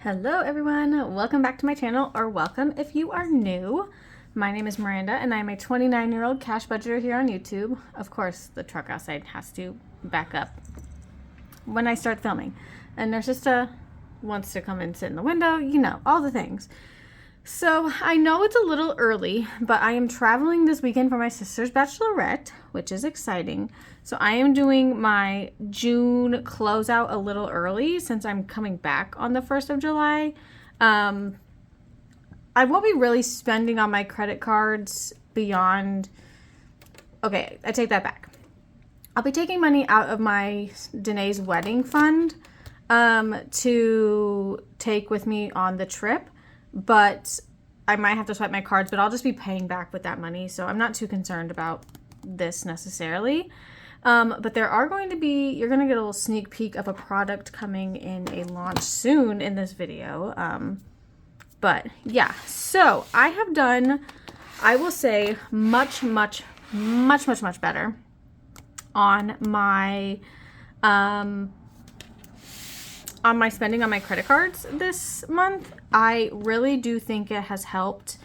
Hello everyone, welcome back to my channel, or welcome if you are new. My name is Miranda and I'm a 29-year-old cash budgeter here on YouTube. Of course, the truck outside has to back up when I start filming. And Narcissa wants to come and sit in the window, you know, all the things. So I know it's a little early, but I am traveling this weekend for my sister's bachelorette, which is exciting. So I am doing my June closeout a little early since I'm coming back on the 1st of July. I won't be really spending on my credit cards beyond... Okay, I take that back. I'll be taking money out of my Danae's wedding fund to take with me on the trip. But I might have to swipe my cards, but I'll just be paying back with that money. So I'm not too concerned about this necessarily. But there are going to be, you're going to get a little sneak peek of a product coming in a launch soon in this video. But yeah, so I have done, I will say, much better on my spending on my credit cards this month. I really do think it has helped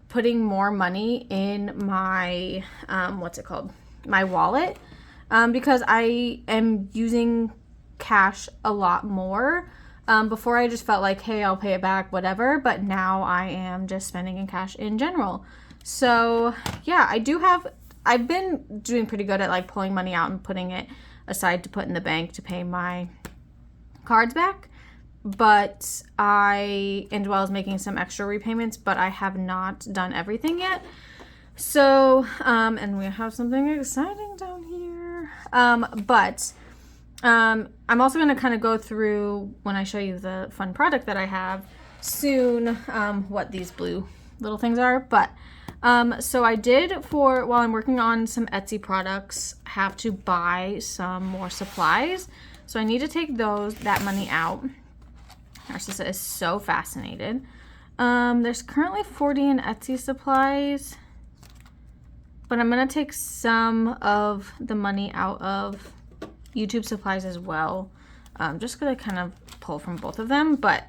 putting more money in my, my wallet, because I am using cash a lot more. Before I just felt like, hey, I'll pay it back, whatever, but now I am just spending in cash in general. So yeah, I've been doing pretty good at like pulling money out and putting it aside to put in the bank to pay my cards back, but as well as making some extra repayments, but I have not done everything yet. So and we have something exciting down here, but I'm also going to kind of go through, when I show you the fun product that I have soon, what these blue little things are. But so I did, while I'm working on some Etsy products, have to buy some more supplies. So I need to take that money out. Narcissa is so fascinated. There's currently 40 in Etsy supplies, but I'm going to take some of the money out of YouTube supplies as well, just because I kind of pull from both of them. But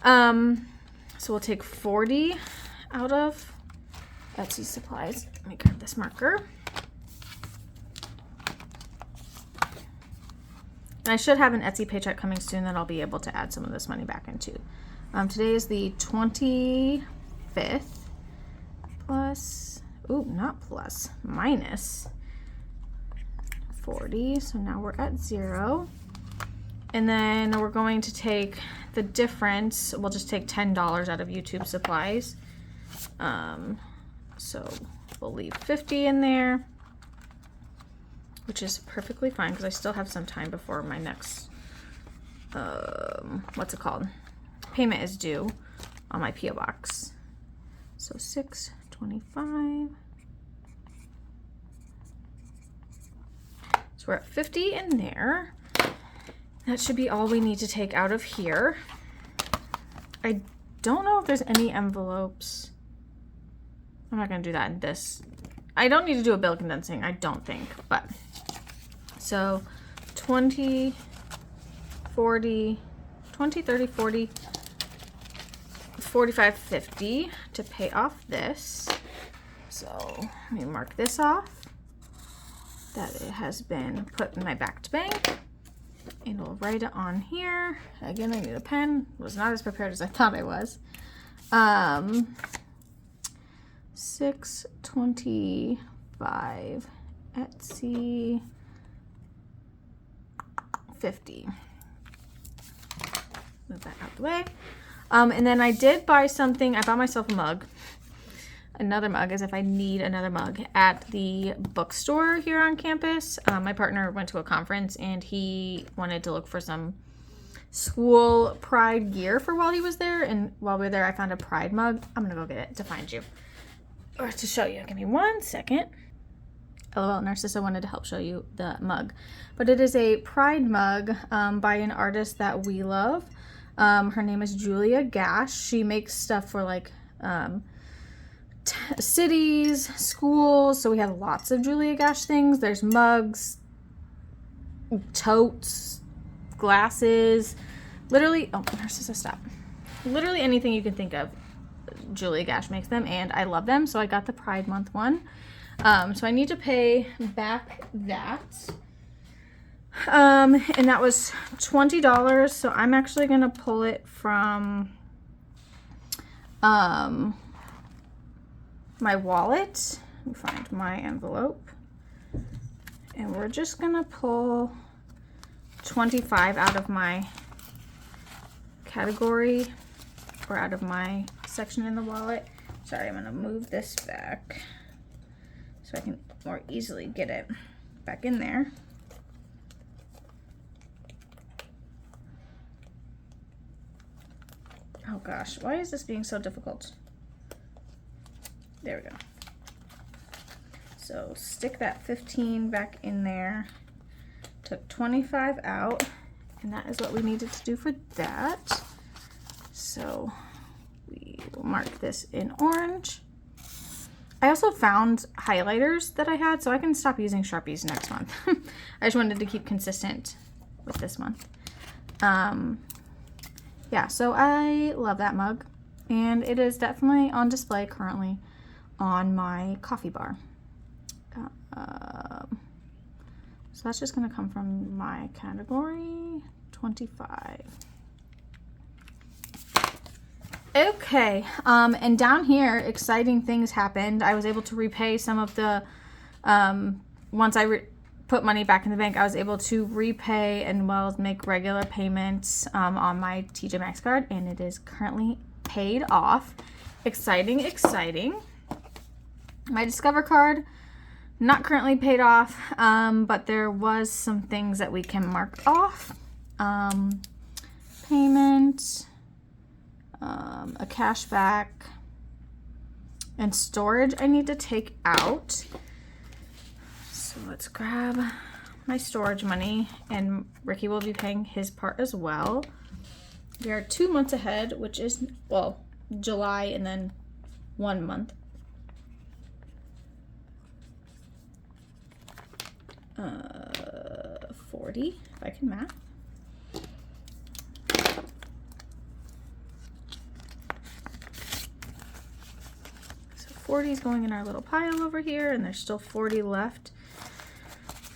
so we'll take 40 out of Etsy supplies. Let me grab this marker. And I should have an Etsy paycheck coming soon that I'll be able to add some of this money back into. Today is the 25th plus, minus 40. So now we're at 0. And then we're going to take the difference. We'll just take $10 out of YouTube supplies. So we'll leave 50 in there, which is perfectly fine because I still have some time before my next, payment is due on my P.O. box. So $6.25. So we're at 50 in there. That should be all we need to take out of here. I don't know if there's any envelopes. I'm not going to do that in this. I don't need to do a bill condensing, I don't think, but so 20, 40, 20, 30, 40, 45, 50 to pay off this. So let me mark this off that it has been put in my backed bank, and we'll write it on here. Again, I need a pen. Was not as prepared as I thought I was. 625 Etsy 50. Move that out the way. And then I did buy something. I bought myself a mug. Another mug, as if I need another mug, at the bookstore here on campus. My partner went to a conference and he wanted to look for some school pride gear for while he was there. And while we were there, I found a pride mug. I'm going to go get it to find you. Or to show you. Give me 1 second. LOL, Narcissa wanted to help show you the mug. But it is a pride mug by an artist that we love. Her name is Julia Gash. She makes stuff for like cities, schools. So we have lots of Julia Gash things. There's mugs, totes, glasses, Literally, oh, Narcissa, stop. Literally anything you can think of, Julia Gash makes them, and I love them. So I got the Pride Month one. So I need to pay back that. And that was $20. So I'm actually gonna pull it from my wallet. Let me find my envelope. And we're just gonna pull 25 out of my category, or out of my section in the wallet. Sorry, I'm gonna move this back so I can more easily get it back in there. Oh gosh, why is this being so difficult? There we go. So stick that 15 back in there. Took 25 out, and that is what we needed to do for that. So we will mark this in orange. I also found highlighters that I had, so I can stop using Sharpies next month. I just wanted to keep consistent with this month. Yeah, so I love that mug, and it is definitely on display currently on my coffee bar. So that's just going to come from my category 25. Okay, and down here, exciting things happened. I was able to repay some of the, once I put money back in the bank, I was able to repay and make regular payments on my TJ Maxx card, and it is currently paid off. Exciting, exciting. My Discover card, not currently paid off, but there was some things that we can mark off. Payment, a cashback, and storage I need to take out. So let's grab my storage money, and Ricky will be paying his part as well. We are 2 months ahead, which is, well, July and then 1 month. 40, if I can math. So 40 is going in our little pile over here, and there's still 40 left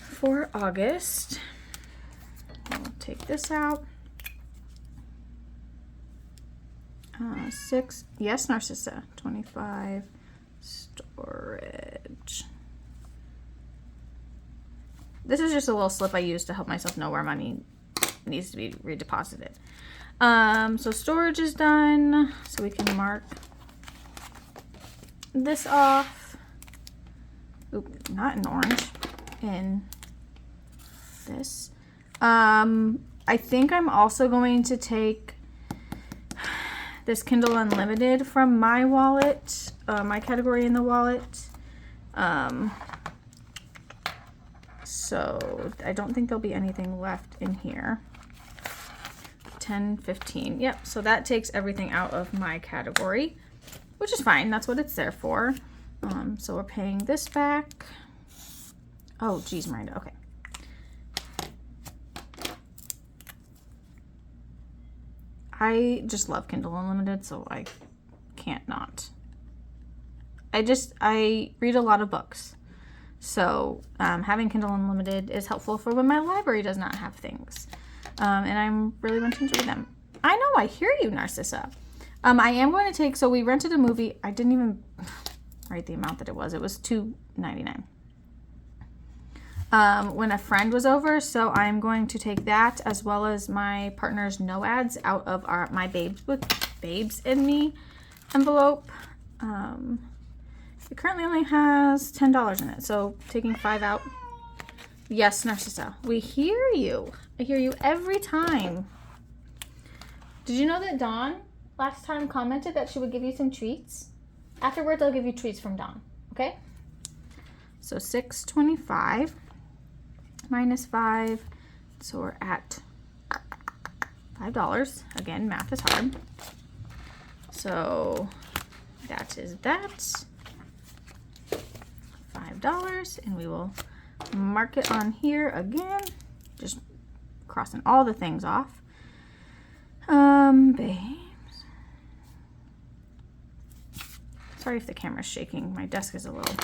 for August. I'll take this out. 6, yes, Narcissa, 25, storage. This is just a little slip I use to help myself know where money needs to be redeposited. So storage is done, so we can mark this off. Oop, not in orange, in this. I think I'm also going to take this Kindle Unlimited from my wallet, my category in the wallet. So I don't think there'll be anything left in here. 10, 15. Yep, so that takes everything out of my category, which is fine. That's what it's there for. So we're paying this back. Oh, geez, Myranda. Okay. I just love Kindle Unlimited, so I can't not. I read a lot of books. So having Kindle Unlimited is helpful for when my library does not have things. And I'm really wanting to read them. I know, I hear you, Narcissa. I am going to take, so we rented a movie. I didn't even write the amount that it was. It was $2.99. When a friend was over, so I'm going to take that as well as my partner's no ads out of my Babes with Babes and Me envelope. It currently only has $10 in it, so taking 5 out. Yes, Narcissa, we hear you. I hear you every time. Did you know that Dawn last time commented that she would give you some treats? Afterwards, I'll give you treats from Dawn, okay? So $6.25 minus 5, so we're at $5. Again, math is hard. So that is that. $5, and we will mark it on here again, just crossing all the things off. Sorry if the camera's shaking. My desk is a little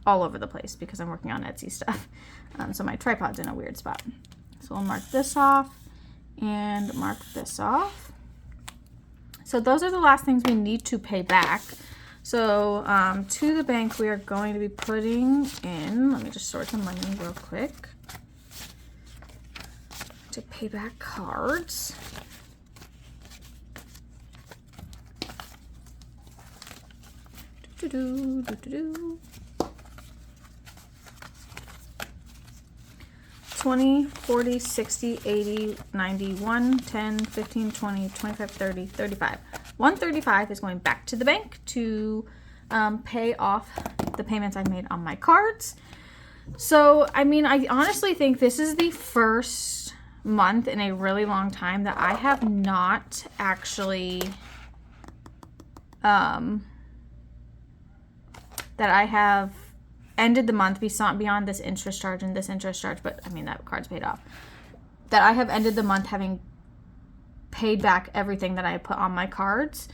all over the place because I'm working on Etsy stuff. So my tripod's in a weird spot. So we'll mark this off and mark this off. So those are the last things we need to pay back. So to the bank, we are going to be putting in, let me just sort the money real quick to pay back cards. Do, do, do, do, do. 20, 40, 60, 80, 90, 1, 10, 15, 20, 25, 30, 35. 135 is going back to the bank to pay off the payments I made on my cards. So, I mean, I honestly think this is the first month in a really long time that I have not actually, that I have ended the month beyond this interest charge and this interest charge, but I mean, that card's paid off. That I have ended the month having paid back everything that I put on my cards.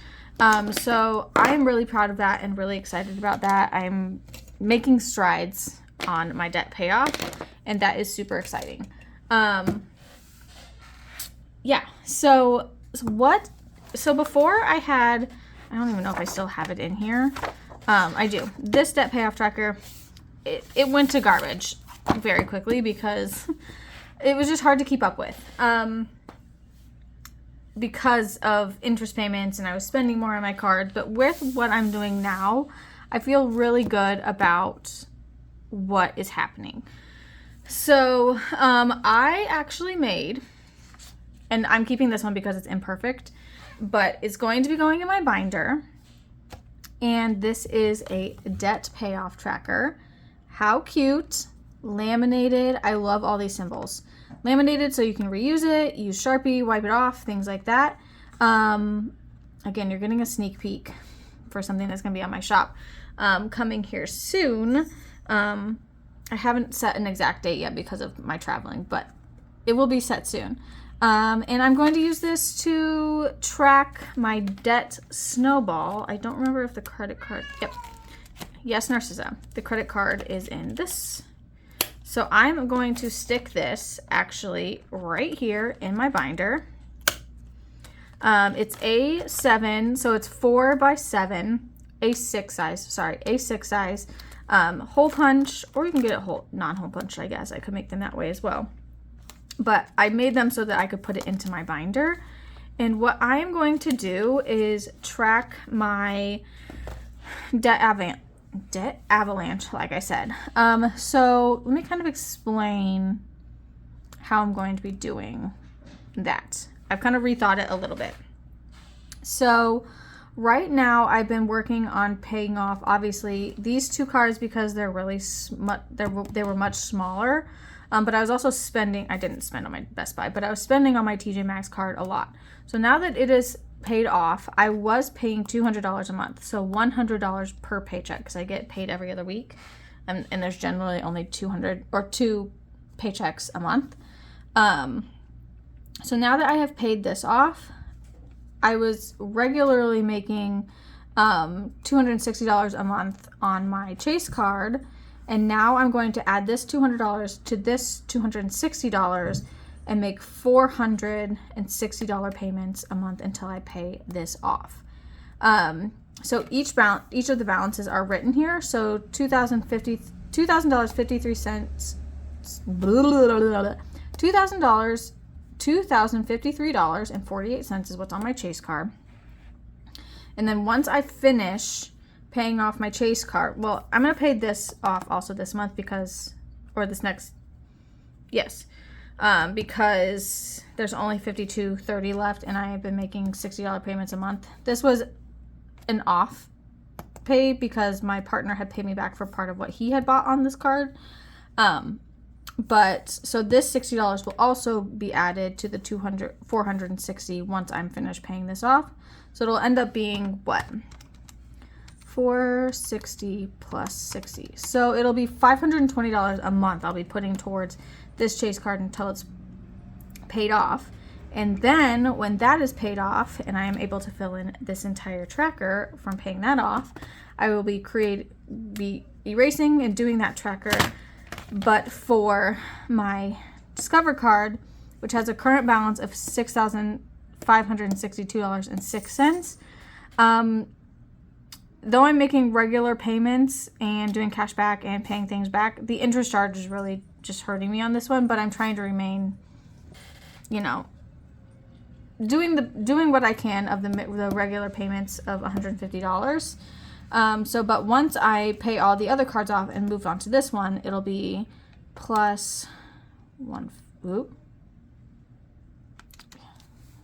So I'm really proud of that and really excited about that. I'm making strides on my debt payoff, and that is super exciting. Yeah, so before I don't even know if I still have it in here. I do. This debt payoff tracker, it went to garbage very quickly because it was just hard to keep up with. Because of interest payments and I was spending more on my cards. But with what I'm doing now, I feel really good about what is happening. So I actually made, and I'm keeping this one because it's imperfect, but it's going to be going in my binder. And this is a debt payoff tracker. How cute. Laminated. I love all these symbols. Laminated so you can reuse it, use Sharpie, wipe it off, things like that. Again, you're getting a sneak peek for something that's going to be on my shop coming here soon. I haven't set an exact date yet because of my traveling, but it will be set soon. And I'm going to use this to track my debt snowball. I don't remember if the credit card, yep. Yes, Narcissa. The credit card is in this. So I'm going to stick this actually right here in my binder. It's A7, so it's 4x7, A6 size, hole punch, or you can get it non-hole punch, I guess. I could make them that way as well. But I made them so that I could put it into my binder. And what I am going to do is track my debt avalanche, like I said. So let me kind of explain how I'm going to be doing that. I've kind of rethought it a little bit. So right now I've been working on paying off, obviously, these two cards because they're really they were much smaller. But I was also spending, I didn't spend on my Best Buy, but I was spending on my TJ Maxx card a lot. So now that it is paid off, I was paying $200 a month. So $100 per paycheck because I get paid every other week. And there's generally only 200 or 2 paychecks a month. So now that I have paid this off, I was regularly making $260 a month on my Chase card. And now I'm going to add this $200 to this $260 and make $460 payments a month until I pay this off. So each of the balances are written here. So $2,053, $2,053.48 is what's on my Chase card. And then once I finish paying off my Chase card, well, I'm going to pay this off also this month because there's only $52.30 left and I have been making $60 payments a month. This was an off pay because my partner had paid me back for part of what he had bought on this card. But so this $60 will also be added to the $460 once I'm finished paying this off. So it'll end up being what? $460 plus 60. So it'll be $520 a month I'll be putting towards this Chase card until it's paid off. And then when that is paid off and I am able to fill in this entire tracker from paying that off, I will be erasing and doing that tracker. But for my Discover card, which has a current balance of $6,562.06, though I'm making regular payments and doing cash back and paying things back, the interest charge is really just hurting me on this one, but I'm trying to remain, you know, doing what I can of the regular payments of $150. But once I pay all the other cards off and move on to this one, it'll be plus one. Ooh.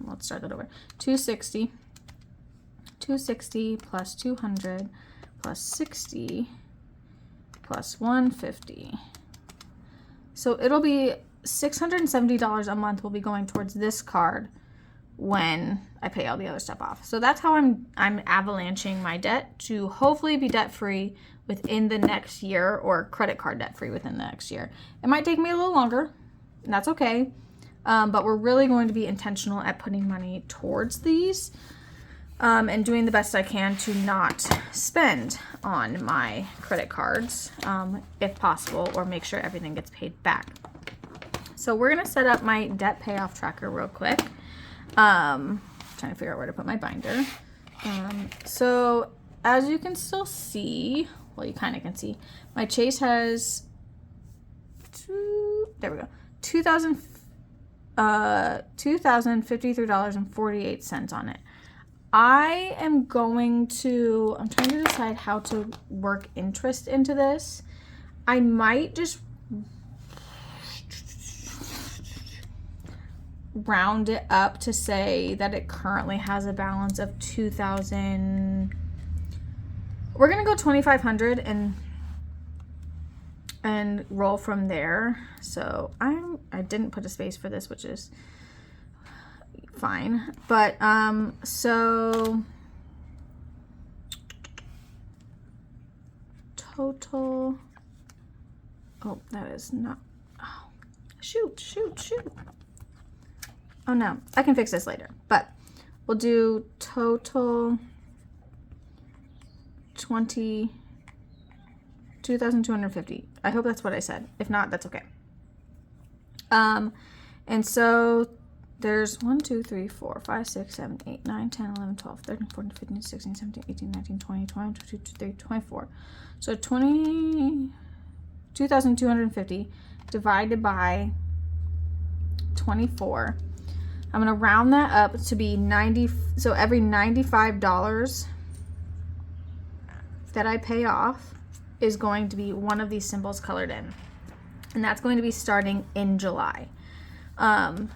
Let's start that over. 260 plus 200 plus 60 plus 150. So it'll be $670 a month will be going towards this card when I pay all the other stuff off. So that's how I'm avalanching my debt to hopefully be debt free within the next year, or credit card debt free within the next year. It might take me a little longer, and that's okay. But we're really going to be intentional at putting money towards these, and doing the best I can to not spend on my credit cards, if possible, or make sure everything gets paid back. So we're going to set up my debt payoff tracker real quick. Trying to figure out where to put my binder. So as you can still see, well, you kind of can see, my Chase has $2,053.48 on it. I'm trying to decide how to work interest into this. I might just round it up to say that it currently has a balance of $2,000. We're gonna go $2,500 and roll from there. So I didn't put a space for this, which is fine. But so total. Oh, that is not. Oh, shoot. Oh no, I can fix this later, but we'll do total 2,250. I hope that's what I said. If not, that's okay. And so there's 1, 2, 3, 4, 5, 6, 7, 8, 9, 10, 11, 12, 13, 14, 15, 16, 17, 18, 19, 20, 21, 22, 23, 24. So 2,250 divided by 24. I'm going to round that up to be 90. So every $95 that I pay off is going to be one of these symbols colored in. And that's going to be starting in July.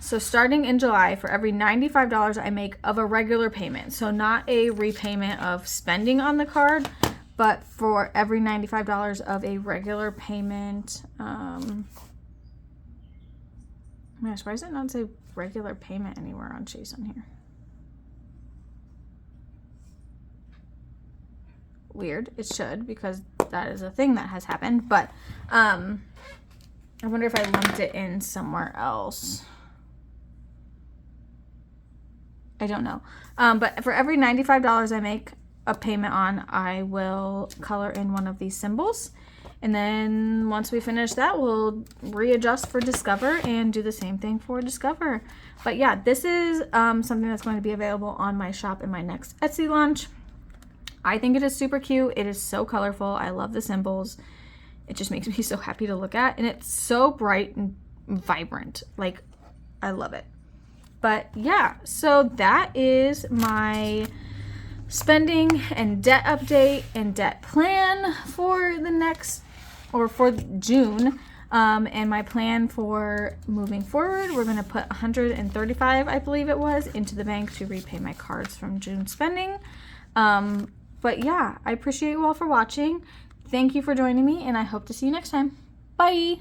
So starting in July, for every $95 I make of a regular payment, so not a repayment of spending on the card, but for every $95 of a regular payment, gosh, why does it not say regular payment anywhere on Chase on here? Weird. It should, because that is a thing that has happened, but I wonder if I lumped it in somewhere else. I don't know. But for every $95 I make a payment on, I will color in one of these symbols. And then once we finish that, we'll readjust for Discover and do the same thing for Discover. But yeah, this is something that's going to be available on my shop in my next Etsy launch. I think it is super cute. It is so colorful. I love the symbols. It just makes me so happy to look at. And it's so bright and vibrant. Like, I love it. But yeah, so that is my spending and debt update and debt plan for the next, or for June. And my plan for moving forward, we're going to put $135, I believe it was, into the bank to repay my cards from June spending. But yeah, I appreciate you all for watching. Thank you for joining me, and I hope to see you next time. Bye!